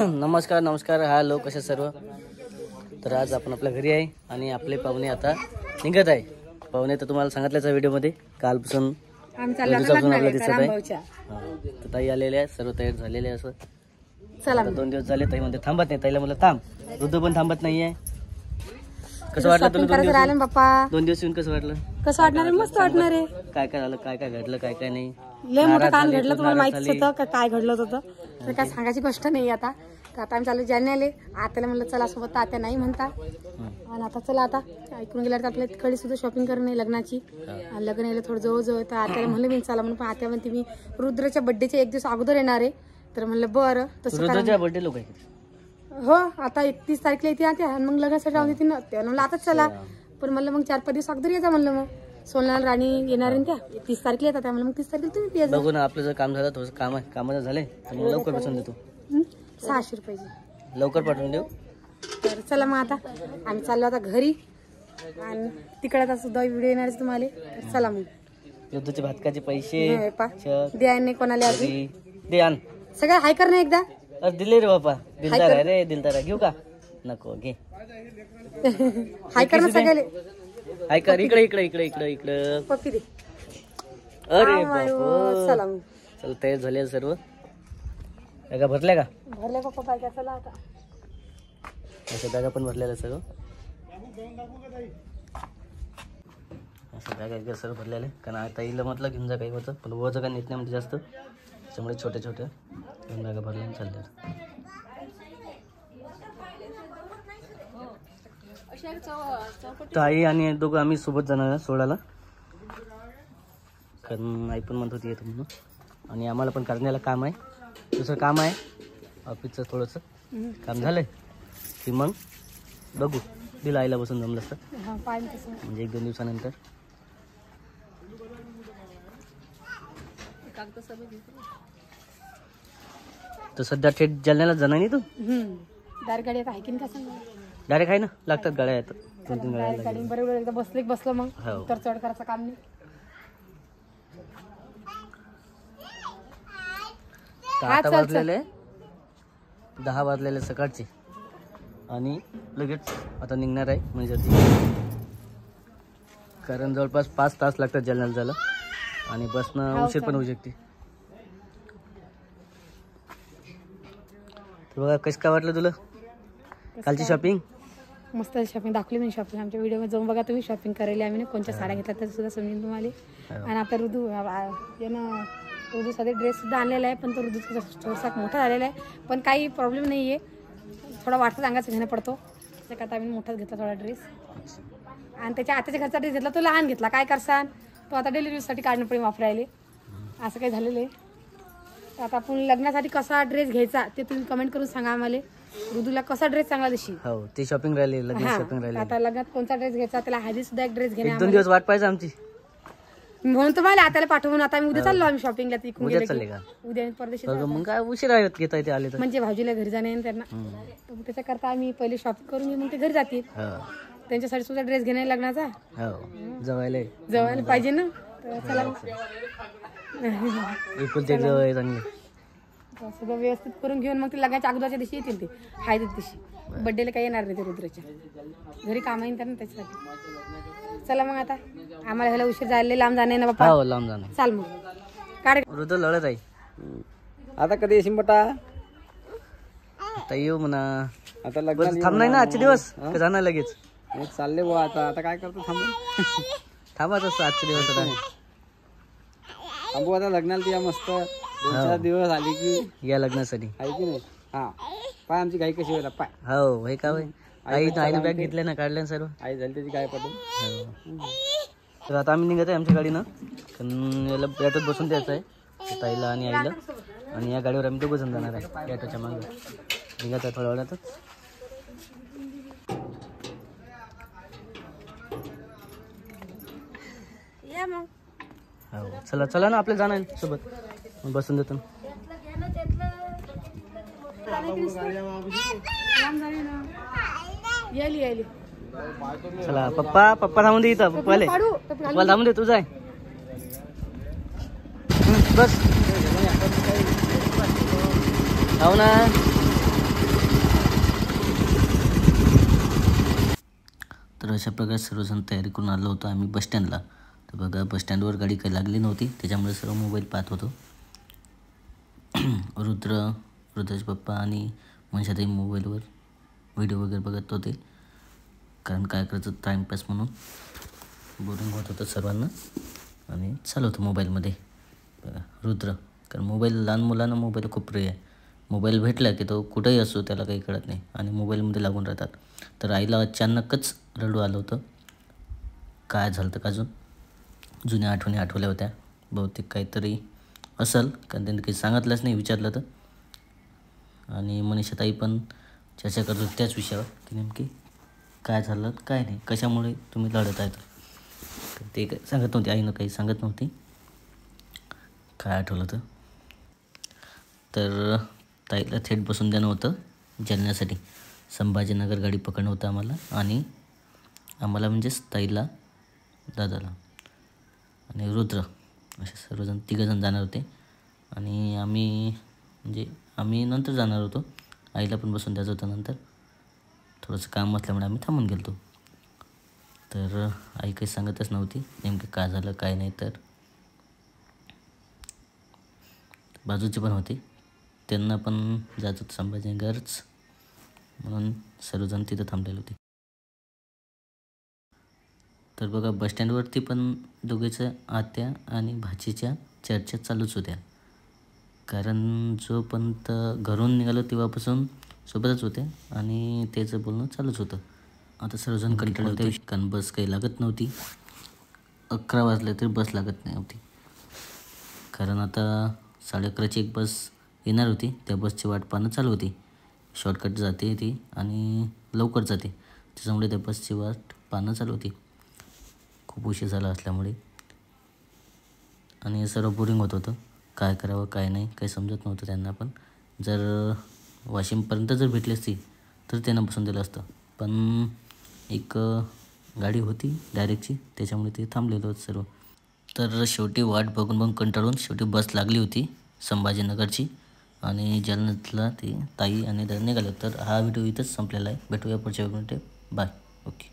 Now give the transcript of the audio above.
नमस्कार हॅलो कसे सर्व. तर आज आपण आपल्या घरी आहे आणि आपले पाहुणे आता निघत आहे. पाहुणे तर तुम्हाला सांगितल्याचा व्हिडिओमध्ये कालपासून आपल्याला दिसत आहे. तर ताई आलेले आहे, सर्व तयार झालेले आहे. असं चला 2 दिवस झाले ताई म्हणते थांबत नाही. ताईला म्हणलं थांब, रुद्र पण थांबत नाहीये. कसं वाटलं तुला 2 दिवस येऊन? कसं वाटलं? कसं वाटणार आहे? मस्त वाटणार आहे. काय काय झालं, काय काय घडलं, काय काय नाही? लय मोठं काम घडलं, तुम्हाला माहितीच होतं काय घडलं होतं. तर काय सांगायची गोष्ट नाही. आता आम्ही चालू जाण्याले आत्याला म्हणलं चला सोबत, आत्या नाही म्हणता. आणि आता चला आता ऐकून गेल्यावर आपल्या तिकडे सुद्धा शॉपिंग करणं लग्नाची. लग्न यायला थोडं जवळ तर आत्याला म्हणलं मी चला म्हणून. पण आत्या म्हणते मी रुद्रच्या बर्थडेच्या 1 दिवस अगोदर येणार आहे. तर म्हणलं बरं तसं. रुद्रच्या बर्थडे लोक आहे हो, आता 31 तारखेला येते आत्या आणि मग लग्नासाठी राहून देते ना. त्या म्हणलं आताच चला, पण म्हणलं मग 4-5 दिवस अगोदर येता म्हणलं. मग सोनाल राणी येणार आहे त्या 30 तारखेला येतात. त्यामुळे मग 30 तारखेला तुम्ही पिया. बघू ना, आपलं जर काम झालं थोडंसं काम आहे, कामाचं झालंय तर मग लवकर पाठवून देतो. 600 रुपये लवकर पाठवून देऊ. तर चला मग आता आम्ही चाललो आता घरी. आणि तिकडे आता सुद्धा व्हिडिओ येणार आहे तुम्हाला. तर चला मग. युद्धाचे भातकाचे पैसे द्या नाही कोणाला अजून दे आण. सगळं हाय कर ना एकदा. अरे दिले रे बापा, दिलदार आहे रे, दिलदार आहे. घेऊ का? नको घे. हाय कर ना सगळे. हाय कर. इकडे इकडे इकडे इकडे इकडे पप्पी दे. अरे बापा, चला मग. चल तयार झाले सर्व. बॅगा भरल्या का? भरल्या पप्पा काय. चला आता अशा बॅगा पण भरलेल्या सर्व. अशा बॅगा एकदा सर्व भरलेल्या. कारण आता येईल म्हटलं घेऊन जा काही होतं, पण वजन काय नेत नाही म्हणजे जास्त, त्याच्यामुळे छोट्या छोट्या दोन बॅगा भरल्या चालल्या. ताई आणि दोघं आम्ही सोबत जाणार सोडायला, कारण आई पण म्हणत होती येतो म्हणून. आणि आम्हाला पण करण्याला काम आहे, दुसरं काम आहे ऑफिसचं. थोडंसं काम झालंय की मग बघू. दिलं आईला बसून जमलं असतं म्हणजे 1-2 दिवसानंतर. तर सध्या थेट जालन्याला जाणार नाही तू? डायरेक्ट गाडी आहे की नाही? डायरेक्ट आहे ना, लागतात गाड्या येतात 2-3 गाड्या. बरोबर एकदा बसलं मग तर चढ करायचं काम नाही. 10 वाजलेले सकाळचे आणि लगेच आता निघणार आहे म्हणजे. कारण जवळपास 5 तास लागतात जालन्याला जायला आणि बसनं उशीर पण होऊ शकते. बघा कसं काय वाटलं तुला कालची शॉपिंग? मस्त शॉपिंग दाखवली मी. शॉपिंग आमच्या व्हिडिओमध्ये जाऊन बघा तुम्ही. शॉपिंग करायला आम्ही कोणत्या साड्या घेतल्या तर सुद्धा समजेल तुम्हाला. आणि आता ऋतूसाठी ड्रेस सुद्धा आणलेला आहे, पण तो ऋतू थोडासा मोठा झालेला आहे. पण काही प्रॉब्लेम नाही आहे, थोडा वाटतं अंगाचं घेणं पडतो. त्याच्यात आम्ही मोठाच घेतला थोडा ड्रेस. आणि त्याच्या आताच्या घरचा ड्रेस घेतला तो लहान घेतला. काय करसान, तो आता डेली यूजसाठी काढणं पडेल वापरायला. असं काही झालेलं आहे. तर आता आपण लग्नासाठी कसा ड्रेस घ्यायचा ते तुम्ही कमेंट करून सांगा आम्हाला. ऋतूला कसा ड्रेस चांगला दिसशी. हो, ती शॉपिंग राहिली, लग्न शॉपिंग राहिली. आता लग्नात कोणता ड्रेस घ्यायचा, त्याला हळदी सुद्धा एक ड्रेस घेणे. 1-2 दिवस वाट पाहिजे आमची म्हणून तुम्हाला आताला पाठवून. आता आम्ही उद्या चाललो आम्ही शॉपिंगला. उद्या चालले का? उद्या परदेशी. मग काय उशिरा घेता येते आले तर, म्हणजे भाऊजीला घरी जाणे त्यांना. त्याच्याकरता आम्ही पहिले शॉपिंग करून मग ते घरी जातील. त्यांच्यासाठी सुद्धा ड्रेस घेणे लग्नाचा. जवळ पाहिजे ना. तर चला सगळं व्यवस्थित करून घेऊन मग ते लग्नाच्या अगोदरच्या दिवशी येतील. ते हळदीच्या दिवशी, बर्थडेला काही येणार नाही ते रुद्रच्या घरी. काम आहे त्यांना त्याच्यासाठी. चला मग आता आम्हाला ह्याला उशीर जायला, लांब जाणे ना बाप्पा. लांब जाणार. चाल मग काढ. रुद्र लढत आहे आता. कधी येशील बेटा? आता येऊ म्हणा. आता लग्न थांब नाही ना आजचे दिवस जाणार लगेच. चालले बुवा आता काय करतो? थांबा तसं आजचे दिवस. आता थांबू आता लग्नाला या मस्त 2-4 दिवस आली की या लग्नासाठी आहे की नाही. हा पाय आमची गाई कशी होईल पाय. हो भाई का भाई. आईने बॅग घेतल्या ना, काढल्या सर्व. आई झाली त्याची गाय पडून. तर आता आम्ही निघत आहे आमच्या गाडीनं. याला ऑटोत बसून द्यायचं आहे ताईला आणि आईला. आणि या गाडीवर आम्ही 2 जण जाणार आहे ऑटोच्या मागे. निघत आहे थोड्या वेळातच. हो चला चला ना, आपल्या जाणार सोबत. बसून देतो. चला पप्पा थांबून दे इथं. पप्पाला थांबून दे. तू जाय बस. हो ना. अशा प्रकारे सर्वजण तयारी करून आलो होतो आम्ही बसस्टँडला. तर बघा बसस्टँडवर गाडी काही लागली नव्हती, त्याच्यामुळे सर्व मोबाईल पाहत होतो. रुद्राचे पप्पा आणि मनशाताई मोबाईलवर व्हिडिओ वगैरे बघत होते, कारण काय करायचं टाईमपास म्हणून. बोरिंग होत होतं सर्वांना आणि चालू होतं मोबाईलमध्ये. बघा रुद्र, कारण मोबाईल लहान मुलांना मोबाईल खूप प्रिय आहे. मोबाईल भेटला की तो कुठेही असो त्याला काही कळत नाही आणि मोबाईलमध्ये लागून राहतात. तर आईला अचानकच रडू आलं होतं. काय झालं तर अजून जुन्या आठवणी आठवल्या होत्या. बहुतेक काहीतरी असेल, कारण त्यांनी काही सांगितलंच नाही विचारलं तर. आणि मनीषाताई पण चर्चा करत होती त्याच विषयावर की नेमकी काय झालं काय नाही, कशामुळे तुम्ही लढत आहेत. ते काही सांगत नव्हते, आईनं काही सांगत नव्हती. काय आठवलं तर ताईला थेट बसून देणं होतं जालन्यासाठी. संभाजीनगर गाडी पकडणं होतं आम्हाला म्हणजेच ताईला, दादाला आणि रुद्र असे सर्वजण 3 जण जाणार होते. आणि आम्ही नंतर जाणार होतो. आईला पण बसून द्यायचं होतं नंतर. थोडंसं काम असल्यामुळे आम्ही थांबून गेलो होतो. तर आई काही सांगतच नव्हती नेमकं काय झालं काय नाही. तर बाजूचे पण होते, त्यांना पण जायचं होतं संभाजीनगरच, म्हणून सर्वजण तिथं थांबलेले होते. तर बघा बसस्टँडवरती पण दोघीच्या आत्या आणि भाचीच्या चर्चा चालूच होत्या, कारण जोपर्यंत घरून निघालो तेव्हापासून सोबतच होते आणि त्याचं बोलणं चालूच होतं. आता सर्वजण कंटाळले होते, कारण बस काही लागत नव्हती. 11 वाजले तरी बस लागत नव्हती, कारण आता 11:30ची एक बस येणार होती. त्या बसची वाट पाहणं चालू होती. शॉर्टकट जाते ती आणि लवकर जाते, त्याच्यामुळे त्या बसची वाट पाहणं चालू होती. खूप उशीर झाला असल्यामुळे आणि सर्व बोरिंग होत होतं. काय करावं काय नाही काही समजत नव्हतं त्यांना पण. जर वाशिमपर्यंत जर भेटली असती तर त्यांना बसून दिलं असतं, पण एक गाडी होती डायरेक्टची, त्याच्यामुळे ते थांबलेलं होतं सर्व. तर शेवटी वाट बघून कंटाळून शेवटी बस लागली होती संभाजीनगरची आणि जालन्यातला ते ताई आणि दादा निघाले. तर हा व्हिडिओ इथंच संपलेला आहे. भेटूया पुढच्या व्हिडिओमध्ये. बाय. ओके.